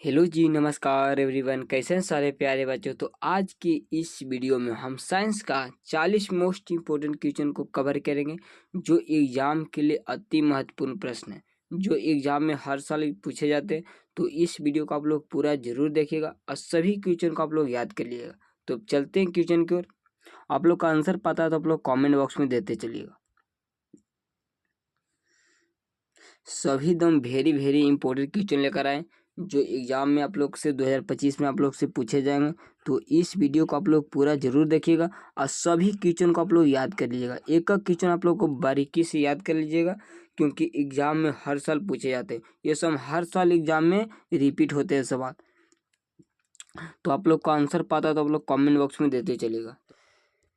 Hello जी, नमस्कार everyone. कैसे हैं सारे प्यारे बच्चों। तो आज की इस वीडियो में हम साइंस का 40 मोस्ट इम्पोर्टेंट क्वेश्चन को कवर करेंगे जो एग्जाम के लिए अति महत्वपूर्ण प्रश्न है, जो एग्जाम में हर साल पूछे जाते हैं। तो इस वीडियो को आप लोग पूरा जरूर देखिएगा और सभी क्वेश्चन को आप लोग याद कर लीजिएगा। तो चलते हैं क्वेश्चन की ओर। आप लोग का आंसर पता है तो आप लोग कॉमेंट बॉक्स में देते चलिएगा। सभी दम वेरी वेरी इंपॉर्टेंट क्वेश्चन लेकर आए जो एग्जाम में आप लोग से 2025 में आप लोग से पूछे जाएंगे। तो इस वीडियो को आप लोग पूरा जरूर देखिएगा और सभी क्वेश्चन को आप लोग याद कर लीजिएगा। एक एक क्वेश्चन आप लोग को बारीकी से याद कर लीजिएगा क्योंकि एग्जाम में हर साल पूछे जाते हैं। ये सब हर साल एग्जाम में रिपीट होते हैं सवाल। तो आप लोग का आंसर पता है तो आप लोग कॉमेंट बॉक्स में देते चलिएगा।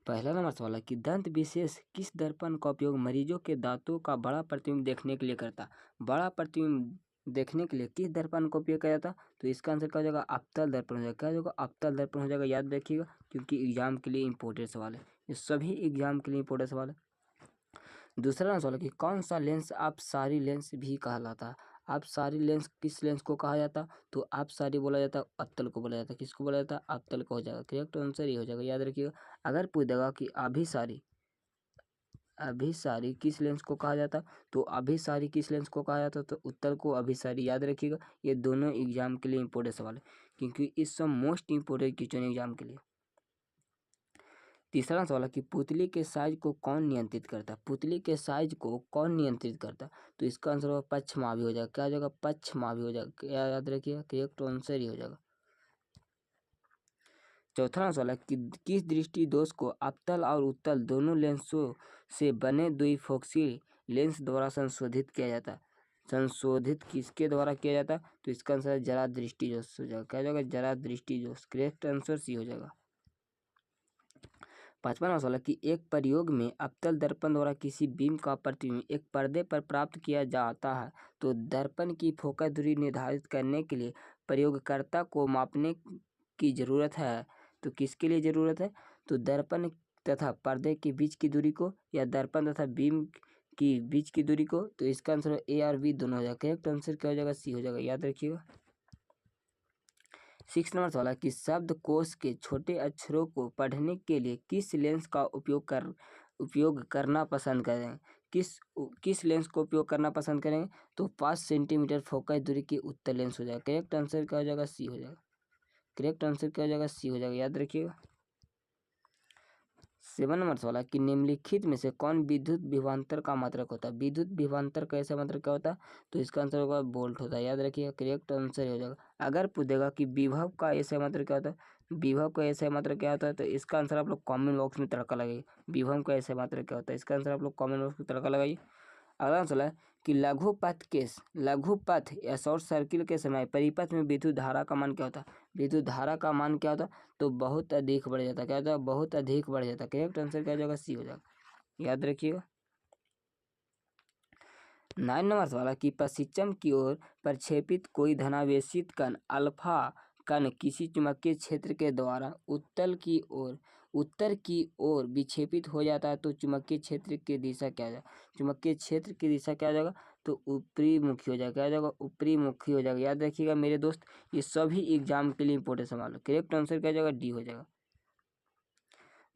पहला नंबर सवाल है कि दंत विशेष किस दर्पण का उपयोग मरीजों के दांतों का बड़ा प्रतिबिंब देखने के लिए करता। बड़ा प्रतिबिंब देखने के लिए किस दर्पण का उपयोग किया जाता। तो इसका आंसर क्या हो जाएगा, अवतल दर्पण हो जाएगा। क्या होगा, अवतल दर्पण हो जाएगा। याद रखिएगा क्योंकि एग्जाम के लिए इंपॉर्टेंट सवाल है। ये सभी एग्जाम के लिए इंपॉर्टेंट सवाल है। दूसरा सवाल है कि कौन सा लेंस आप सारी लेंस भी कहलाता है। आप सारी लेंस किस लेंस को कहा जाता। तो आप सारी बोला जाता है अवतल को बोला जाता है। किसको बोला जाता है, अवतल को हो जाएगा। करेक्ट आंसर ये हो जाएगा। याद रखिएगा अगर पूछ देगा कि अभिसारी किस लेंस को कहा जाता तो अभिसारी किस लेंस को कहा जाता तो उत्तर को अभिसारी। याद रखिएगा ये दोनों एग्जाम के लिए इंपॉर्टेंट सवाल है क्योंकि इस सब मोस्ट इंपॉर्टेंट क्वेश्चन एग्जाम के लिए। तीसरा सवाल है कि पुतली के साइज को कौन नियंत्रित करता। पुतली के साइज को कौन नियंत्रित करता। तो इसका आंसर होगा पक्षमापी हो जाएगा। क्या हो जाएगा, पक्षमापी हो जाएगा। क्या याद रखिएगा करेक्ट आंसर ही हो जाएगा। चौथा सवाल है कि किस दृष्टि दोष को अवतल और उत्तल दोनों लेंसों से बने द्विफोक्सीय लेंस द्वारा संशोधित किया जाता। संशोधित किसके द्वारा किया जाता। तो इसका आंसर जरा दृष्टि दोष हो जाएगा। क्या हो जाएगा, जरा दृष्टि दोष। करेक्ट आंसर सी हो जाएगा। पांचवा सवाल है कि एक प्रयोग में अवतल दर्पण द्वारा किसी बीम का प्रतिबिंब एक पर्दे पर प्राप्त किया जाता है तो दर्पण की फोकस दूरी निर्धारित करने के लिए प्रयोगकर्ता को मापने की जरूरत है। तो किसके लिए जरूरत है, तो दर्पण तथा पर्दे के बीच की दूरी को या दर्पण तथा बीम की बीच की दूरी को। तो इसका आंसर ए और बी दोनों हो जाएगा। करेक्ट आंसर क्या हो जाएगा, सी हो जाएगा। याद रखिएगा। 6 नंबर सवाल है कि शब्दकोश के छोटे अक्षरों को पढ़ने के लिए किस लेंस का उपयोग करना पसंद करें। किस लेंस को उपयोग करना पसंद करेंगे। तो 5 सेंटीमीटर फोकस दूरी के उत्तल लेंस हो जाएगा। करेक्ट आंसर क्या हो जाएगा, सी हो जाएगा। करेक्ट आंसर क्या हो जाएगा, सी हो जाएगा। याद रखिएगा। 7 नंबर सवाल है कि निम्नलिखित में से कौन विद्युत विभवांतर का मात्रक होता है। विद्युत विभवांतर का ऐसा मात्रक क्या होता है। तो इसका आंसर होगा वोल्ट होता है। याद रखिएगा करेक्ट आंसर हो जाएगा। अगर पूछेगा कि विभव का ऐसा मात्रक क्या होता है, विभव का ऐसा मात्रक क्या होता है, तो इसका आंसर आप लोग कमेंट बॉक्स में तड़का लगाइए। विभव का ऐसा मात्रक क्या होता है, इसका आंसर आप लोग कमेंट बॉक्स में तड़का लगाइए। अगला सवाल है कि लघुपथ या शॉर्ट सर्किट के समय परिपथ में विद्युत धारा का मान क्या होता है। विद्युत धारा का मान क्या होता है, तो बहुत अधिक बढ़ जाता है। क्या होता है, बहुत अधिक बढ़ जाता है। करेक्ट आंसर क्या हो जाएगा, सी हो जाएगा। याद रखिएगा। 9 नंबर सवाल है कि पश्चिम की ओर प्रक्षेपित कोई धनावेशित कण अल्फा कण किसी चुंबकीय क्षेत्र के द्वारा उत्तर की ओर विक्षेपित हो जाता है तो चुंबकीय क्षेत्र की दिशा क्या हो जाएगा। चुंबकीय क्षेत्र की दिशा क्या हो जाएगा, तो ऊपरी मुखी हो जाएगा। क्या हो जाएगा, ऊपरी मुखी हो जाएगा। याद रखिएगा मेरे दोस्त ये सभी एग्जाम के लिए इंपॉर्टेंट सवाल है। करेक्ट आंसर क्या हो जाएगा, डी हो जाएगा।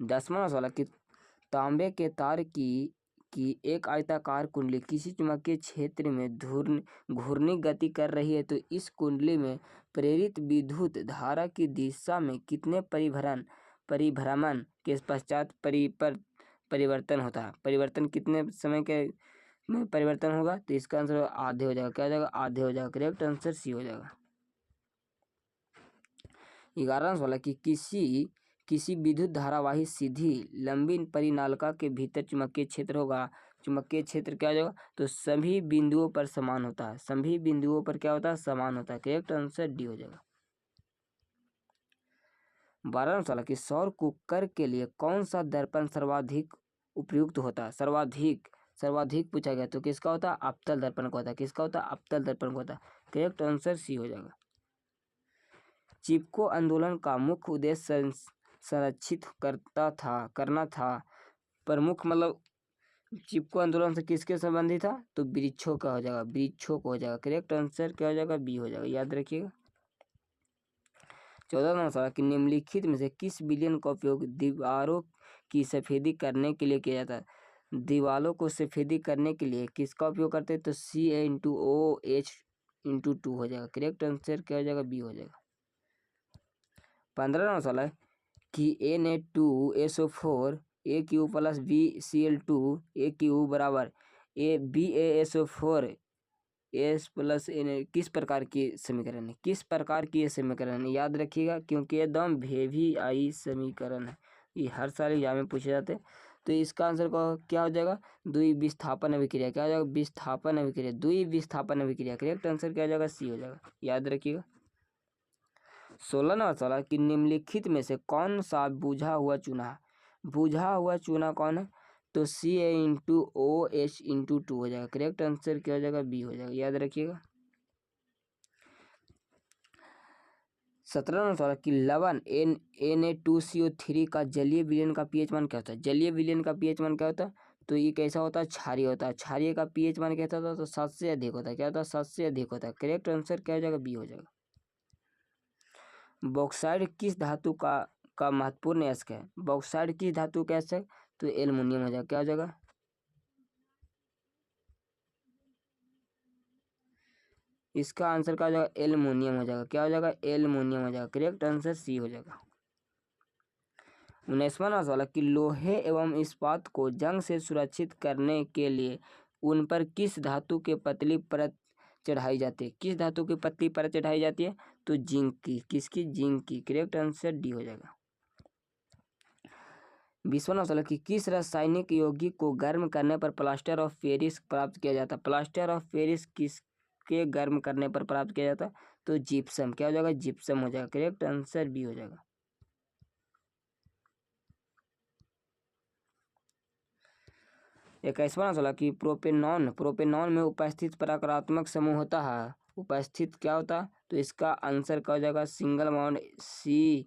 10वां सवाल है कि तांबे के तार की एक आयताकार कुंडली किसी चुंबकीय क्षेत्र में घूर्णी गति कर रही है तो इस कुंडली में प्रेरित विद्युत धारा की दिशा में कितने परिभ्रमण के पश्चात परिवर्तन होता है। परिवर्तन कितने समय के में परिवर्तन होगा, तो इसका आंसर आधे हो जाएगा। क्या हो जाएगा, आधे हो जाएगा। करेक्ट आंसर सी हो जाएगा। 11वां सवाल है कि किसी विद्युत धारावाही सीधी लंबी परिनालिका के भीतर चुंबकीय क्षेत्र होगा। चुंबकीय क्षेत्र क्या हो जाएगा, तो सभी बिंदुओं पर समान होता है। सभी बिंदुओं पर क्या होता है, समान होता है। करेक्ट आंसर डी हो जाएगा। 12वां सवाल है कि सौर कुकर के लिए कौन सा दर्पण सर्वाधिक उपयुक्त होता है। सर्वाधिक पूछा गया तो किसका होता है, अवतल दर्पण का होता है। किसका होता है, अवतल दर्पण का होता है। करेक्ट आंसर सी हो जाएगा। चिपको आंदोलन का मुख्य उद्देश्य संरक्षित करना था। प्रमुख मतलब चिपको आंदोलन से किसके संबंधित था, तो वृक्षों का हो जाएगा। वृक्षों को हो जाएगा। करेक्ट आंसर क्या हो जाएगा, बी हो जाएगा। याद रखिएगा। 14वां सवाल कि निम्नलिखित में से किस विलयन का उपयोग दीवारों की सफेदी करने के लिए किया जाता है। दीवारों को सफेदी करने के लिए किसका उपयोग करते हैं, तो CaOH/2 हो जाएगा। करेक्ट आंसर क्या हो जाएगा, बी हो जाएगा। 15वां सवाल है कि Na2SO4 AQ + BCl2 AQ बराबर BaSO4 S + N किस प्रकार की समीकरण है, किस प्रकार की ये समीकरण है, याद रखिएगा क्योंकि एकदम भेभी आई समीकरण है, ये हर साल एग्जाम में पूछे जाते हैं। तो इसका आंसर क्या हो जाएगा, द्विविस्थापन अभिक्रिया। क्या हो जाएगा, विस्थापन अभिक्रिया, द्विविस्थापन अभिक्रिया। करेक्ट आंसर क्या हो जाएगा, सी हो जाएगा, याद रखिएगा। 16वां सवाल कि निम्नलिखित में से कौन सा बुझा हुआ चूना है, बुझा हुआ चूना कौन है, तो Ca/OH/2 हो जाएगा। करेक्ट आंसर क्या हो जाएगा, बी हो जाएगा, याद रखिएगा। 17वां सवाल कि लवण Na2CO3 का जलीय विलयन का पीएच मान क्या होता है, जलीय विलयन का पीएच मान क्या होता है, तो ये कैसा होता है, क्षारीय होता है। क्षारीय का पीएच मान कैसा होता है, तो 7 से अधिक होता है। क्या होता है, 7 से अधिक होता है। करेक्ट आंसर क्या हो जाएगा, बी हो जाएगा। बॉक्साइड किस धातु का महत्वपूर्ण अयस्क है, बॉक्साइड किस धातु का अयस्क है, तो एल्युमिनियम हो जाएगा। क्या हो जाएगा, इसका आंसर क्या हो जाएगा, एल्युमिनियम हो जाएगा। क्या हो जाएगा, एल्युमिनियम हो जाएगा। करेक्ट आंसर सी हो जाएगा। 19वां सवाल कि लोहे एवं इस्पात को जंग से सुरक्षित करने के लिए उन पर किस धातु के पतली परत चढ़ाई जाती है, किस धातु की पतली परत चढ़ाई जाती है, तो जिंक की। किसकी, जिंक की। करेक्ट आंसर डी हो जाएगा। 20वां सवाल कि किस रासायनिक यौगिक को गर्म करने पर प्लास्टर ऑफ पेरिस प्राप्त किया जाता है, प्लास्टर ऑफ पेरिस किसके गर्म करने पर प्राप्त किया जाता है, तो जिप्सम। क्या हो जाएगा, जिप्सम हो जाएगा। करेक्ट आंसर बी हो जाएगा। 21वां सवाल कि प्रोपेनॉन में उपस्थित प्रकारात्मक समूह होता है, उपस्थित क्या होता है, तो इसका आंसर क्या हो जाएगा, single bond C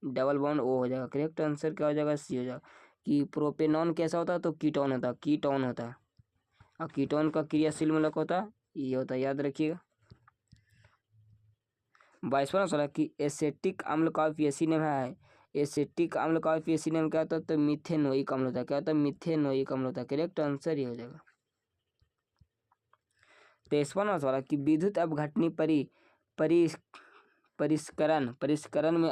double bond O हो जाएगा। करेक्ट आंसर क्या हो जाएगा, सी हो जाएगा। कि प्रोपेनॉन कैसा होता है, तो कीटोन होता है, कीटोन होता है। और कीटोन का क्रियाशील मूलक होता है, ये होता है, याद रखिएगा। 22वां सवाल कि एसेटिक अम्ल का पीएचसी है, एसेटिक अम्ल का पीएचसी क्या होता है, तो मिथेनोइक अम्ल होता है। क्या होता है, मिथेनोइक अम्ल होता है। करेक्ट आंसर ये हो जाएगा। 23वां सवाल कि विद्युत अपघटनी परिष्करण में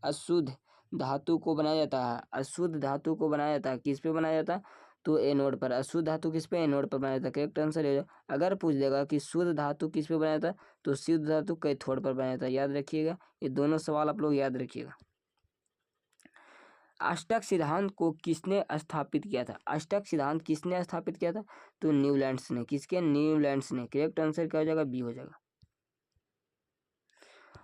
अशुद्ध धातु को बनाया जाता है, अशुद्ध धातु को बनाया जाता है, किस पे बनाया जाता है, तो एनोड पर। अशुद्ध धातु किस पे, एनोड पर बनाया जाता है। करेक्ट आंसर है। अगर पूछ देगा कि शुद्ध धातु किस पे बनाया जाता है, तो शुद्ध धातु कैथोड पर बनाया जाता है। याद रखिएगा, ये दोनों सवाल आप लोग याद रखिएगा। अष्टक सिद्धांत को किसने स्थापित किया था, अष्टक सिद्धांत किसने स्थापित किया था, तो न्यूलैंड्स ने। किसके, न्यूलैंड्स ने। करेक्ट आंसर क्या हो जाएगा, बी हो जाएगा।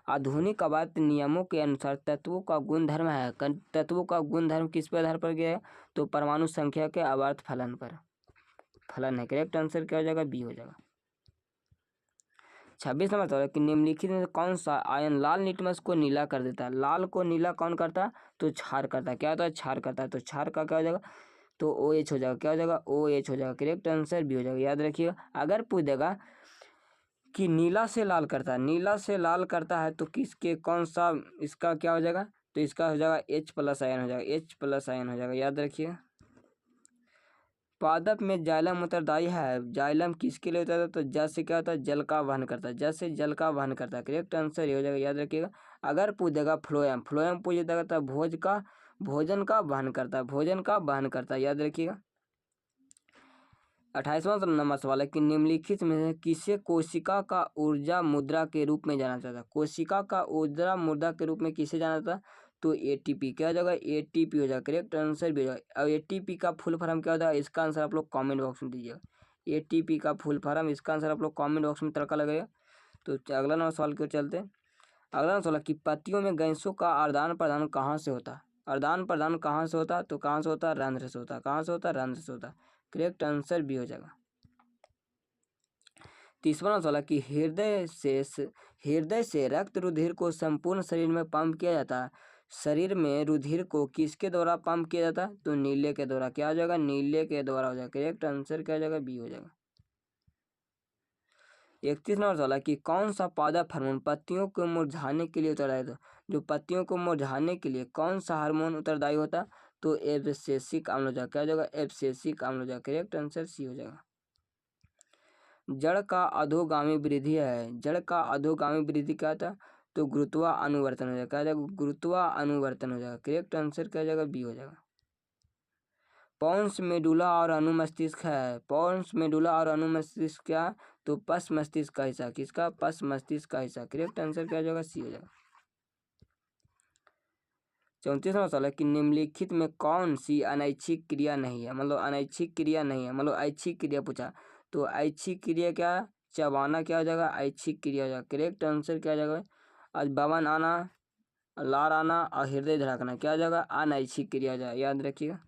आधुनिक अवैध नियमों के अनुसार तत्वों का गुणधर्म है, तत्वों का गुणधर्म किस पर आधार पर गया है, तो परमाणु संख्या के आवर्त फलन पर फलन है। करेक्ट आंसर क्या हो जाएगा, बी हो जाएगा। 26 नंबर सवाल कि निम्नलिखित में कौन सा आयन लाल लिटमस को नीला कर देता है, लाल को नीला कौन करता है, तो क्षार करता है। क्या होता है, क्षार करता है। तो क्षार का क्या हो जाएगा, तो OH हो जाएगा। क्या हो जाएगा, OH हो जाएगा। करेक्ट आंसर बी हो जाएगा, याद रखिएगा। अगर पूछ देगा कि नीला से लाल करता है, नीला से लाल करता है, तो किसके कौन सा, इसका क्या हो जाएगा, तो इसका हो जाएगा H+ आयन हो जाएगा, H+ आयन हो जाएगा, याद रखिएगा। पादप में जाइलम उत्तरदायी है, जाइलम किसके लिए होता है, तो जल से क्या होता है, जल का वहन करता है, जल से जल का वहन करता है। करेक्ट आंसर ये हो जाएगा, याद रखिएगा। अगर पूछ देगा फ्लोएम, फ्लोएम पूछ देगा तो भोजन का वहन करता है, भोजन का वहन करता है, याद रखिएगा। 28वां नंबर सवाल है कि निम्नलिखित में से किसे कोशिका का ऊर्जा मुद्रा के रूप में जाना जाता है, कोशिका का ऊर्जा मुद्रा के रूप में किसे जाना जाता है, तो ATP। क्या हो जाएगा, ATP हो जाएगा। करेक्ट आंसर भी हो जाएगा। अब ATP का फुल फॉर्म क्या होता है, इसका आंसर आप लोग कमेंट बॉक्स में दीजिएगा। ATP का फुल फॉर्म, इसका आंसर आप लोग कमेंट बॉक्स में तड़का लगेगा। तो अगला नंबर सवाल क्यों चलते हैं। अगला सवाल कि पत्तियों में गैसों का आदान प्रदान कहाँ से होता है, आदान प्रदान कहाँ से होता है, तो कहाँ से होता है, रंध्र से होता है। कहाँ से होता है, रंध्र से होता है। करेक्ट आंसर भी हो जाएगा। 30वां सवाल कि हृदय से रक्त रुधिर को संपूर्ण शरीर में पंप किया जाता है, शरीर में रुधिर को किसके द्वारा पंप किया जाता है, तो नीले के द्वारा। क्या हो जाएगा, नीले के द्वारा हो जाएगा। करेक्ट आंसर क्या हो जाएगा, बी हो जाएगा। 31 नंबर सवाल है कि कौन सा पौधा हार्मोन पत्तियों को मुरझाने के लिए उत्तरदायी था। जो पत्तियों को मुरझाने के लिए कौन सा हार्मोन उत्तरदायी होता, तो एब्सिसिक अम्ल हो जाएगा। क्या हो जाएगा, एब्सिसिक अम्ल हो जाएगा। करेक्ट आंसर सी हो जाएगा। जड़ का अधोगामी वृद्धि है, जड़ का अधोगामी वृद्धि क्या था, तो गुरुत्वानुवर्तन हो जाएगा। क्या हो जाएगा, गुरुत्वानुवर्तन हो जाएगा। करेक्ट आंसर क्या हो जाएगा, बी हो जाएगा। पॉन्स मेडुला और अनुमस्तिष्क है, पॉन्स मेडुला और अनुमस्तिष्क क्या, तो पश मस्तिष्क का हिस्सा। किसका, पश मस्तिष्क का हिस्सा। करेक्ट आंसर क्या हो जाएगा, सी हो जाएगा। 34वां सवाल है कि निम्नलिखित में कौन सी अनैच्छिक क्रिया नहीं है, मतलब अनैच्छिक क्रिया नहीं है, मतलब ऐच्छिक क्रिया पूछा। तो ऐच्छिक क्रिया क्या, चबाना क्या हो जाएगा, ऐच्छिक क्रिया हो जाएगा। करेक्ट आंसर क्या हो जाएगा, आज बवन आना, लार आना और हृदय धड़कना क्या हो जाएगा, अनैच्छिक क्रिया हो जाएगा। याद रखिएगा।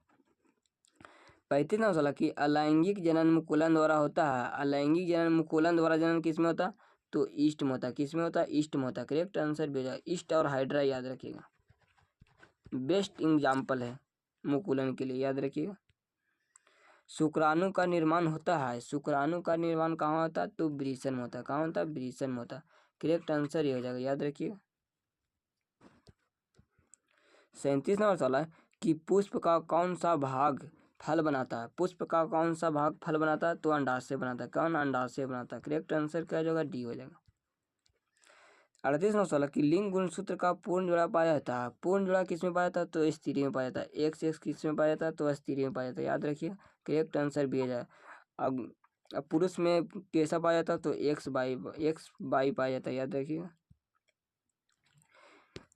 35वां सवाल कि अलैंगिक जनन मुकुलन द्वारा होता है, अलैंगिक जनन मुकुलन द्वारा जनन किसमें होता, तो ईस्ट में होता। किसमें होता, ईस्ट में होता। करेक्ट आंसर भी हो जाएगा, ईस्ट और हाइड्रा। याद रखिएगा, बेस्ट एग्जाम्पल है मुकुलन के लिए। याद रखिएगा। शुक्राणु का निर्माण होता है, शुक्राणु का निर्माण कहाँ होता है, तो वृषण में होता है। कहाँ होता है, वृषण में होता है। करेक्ट आंसर ये हो जाएगा। याद रखिएगा। 37 नंबर सवाल है कि पुष्प का कौन सा भाग फल बनाता है, पुष्प का कौन सा भाग फल बनाता है, तो अंडाशय बनाता है। कौन, अंडाशय बनाता है। करेक्ट आंसर क्या हो जाएगा, डी हो जाएगा। 38 नंबर सवाल कि लिंग गुणसूत्र का पूर्ण जोड़ा पाया जाता है, पूर्ण जोड़ा किस में पाया जाता है, तो स्त्री में पाया जाता है। एक से किस में पाया जाता है, तो स्त्री में पाया जाता है। याद रखिए। करेक्ट आंसर भी हो जाए। अब पुरुष में कैसा पाया जाता है, तो एक्स बाई पाया जाता है। याद रखिएगा।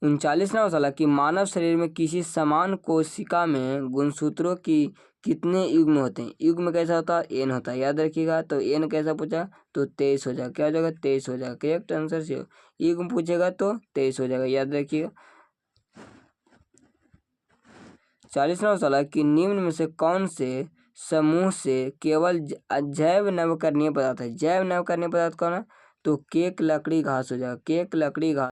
39वां सवाल कि मानव शरीर में किसी समान कोशिका में गुणसूत्रों की कितने युग्म होते हैं, युग्म कैसा होता है, एन होता है। याद रखिएगा। तो एन कैसा पूछा, तो 23 हो जाएगा। क्या हो जाएगा, 23 हो जाएगा। करेक्ट आंसर से युग्म पूछेगा तो 23 हो जाएगा। याद रखिएगा। 40वां सवाल कि निम्न में से कौन से समूह से केवल जैव नवकरणीय पदार्थ है, जैव नवकरणीय पदार्थ कौन है, तो केक लकड़ी घास हो जाएगा। केक लकड़ी घास।